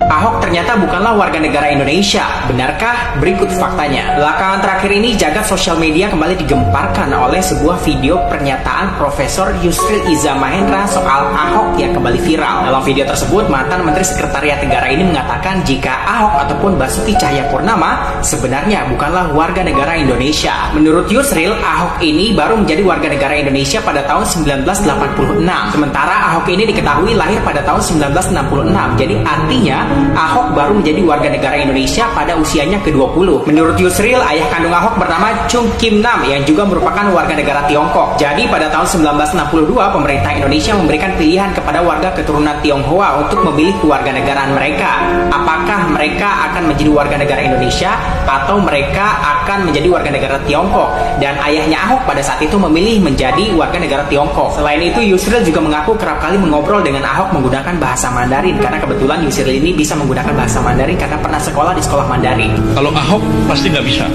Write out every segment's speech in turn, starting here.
Ahok ternyata bukanlah warga negara Indonesia. Benarkah? Berikut faktanya. Belakangan terakhir ini jagat sosial media kembali digemparkan oleh sebuah video pernyataan Profesor Yusril Iza Mahendra soal Ahok yang kembali viral. Dalam video tersebut, mantan Menteri Sekretariat Negara ini mengatakan jika Ahok ataupun Basuki Cahayapurnama sebenarnya bukanlah warga negara Indonesia. Menurut Yusril, Ahok ini baru menjadi warga negara Indonesia pada tahun 1986. Sementara Ahok ini diketahui lahir pada tahun 1966. Jadi artinya Ahok baru menjadi warga negara Indonesia pada usianya ke-20. Menurut Yusril, ayah kandung Ahok bernama Chung Kim Nam yang juga merupakan warga negara Tiongkok. Jadi pada tahun 1962, pemerintah Indonesia memberikan pilihan kepada warga keturunan Tionghoa untuk memilih kewarganegaraan mereka. Apakah mereka akan menjadi warga negara Indonesia atau mereka akan menjadi warga negara Tiongkok? Dan ayahnya Ahok pada saat itu memilih menjadi warga negara Tiongkok. Selain itu, Yusril juga mengaku kerap kali mengobrol dengan Ahok menggunakan bahasa Mandarin karena kebetulan Yusril ini bisa menggunakan bahasa Mandarin karena pernah sekolah di sekolah Mandarin. Kalau Ahok pasti nggak bisa,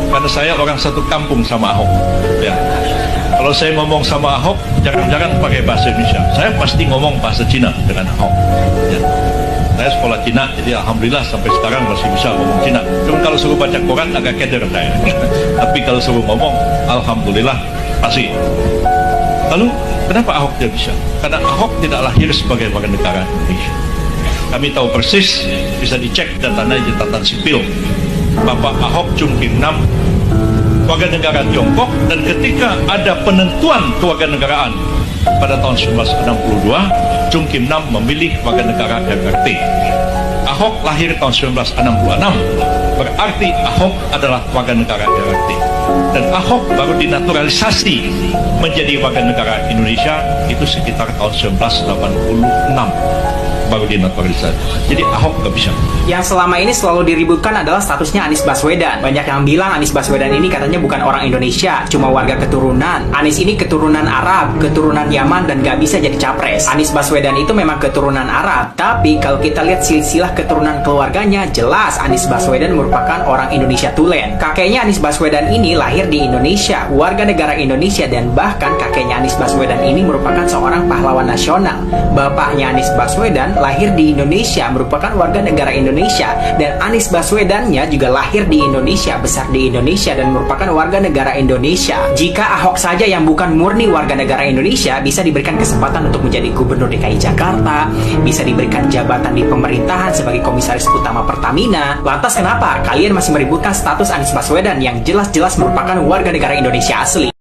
karena saya orang satu kampung sama Ahok. Ya. Kalau saya ngomong sama Ahok, jangan-jangan pakai bahasa Indonesia. Saya pasti ngomong bahasa Cina dengan Ahok. Ya. Saya sekolah Cina, jadi alhamdulillah sampai sekarang masih bisa ngomong Cina. Cuma kalau suruh baca Quran agak keder saya. Tapi kalau suruh ngomong, alhamdulillah pasti. Lalu kenapa Ahok tidak bisa? Karena Ahok tidak lahir sebagai warga negara Indonesia. Kami tahu persis, bisa dicek datanya di catatan sipil. Bapak Ahok Chung Kim Nam warga negara Tiongkok, dan ketika ada penentuan kewarganegaraan pada tahun 1962, Chung Kim Nam memilih warga negara RRT. Ahok lahir tahun 1966, berarti Ahok adalah warga negara RRT. Dan Ahok baru dinaturalisasi menjadi warga negara Indonesia itu sekitar tahun 1986. Baru dinaturalisasi. Jadi Ahok nggak bisa. Yang selama ini selalu diributkan adalah statusnya Anies Baswedan. Banyak yang bilang Anies Baswedan ini katanya bukan orang Indonesia, cuma warga keturunan. Anies ini keturunan Arab, keturunan Yaman, dan nggak bisa jadi capres. Anies Baswedan itu memang keturunan Arab, tapi kalau kita lihat silsilah keturunan keluarganya, jelas Anies Baswedan merupakan orang Indonesia tulen. Kakeknya Anies Baswedan ini lahir di Indonesia, warga negara Indonesia, dan bahkan kakeknya Anies Baswedan ini merupakan seorang pahlawan nasional. Bapaknya Anies Baswedan lahir di Indonesia, merupakan warga negara Indonesia, dan Anies Baswedannya juga lahir di Indonesia, besar di Indonesia, dan merupakan warga negara Indonesia. Jika Ahok saja yang bukan murni warga negara Indonesia bisa diberikan kesempatan untuk menjadi gubernur DKI Jakarta, bisa diberikan jabatan di pemerintahan sebagai komisaris utama Pertamina, lantas kenapa kalian masih meributkan status Anies Baswedan yang jelas-jelas merupakan warga negara Indonesia asli?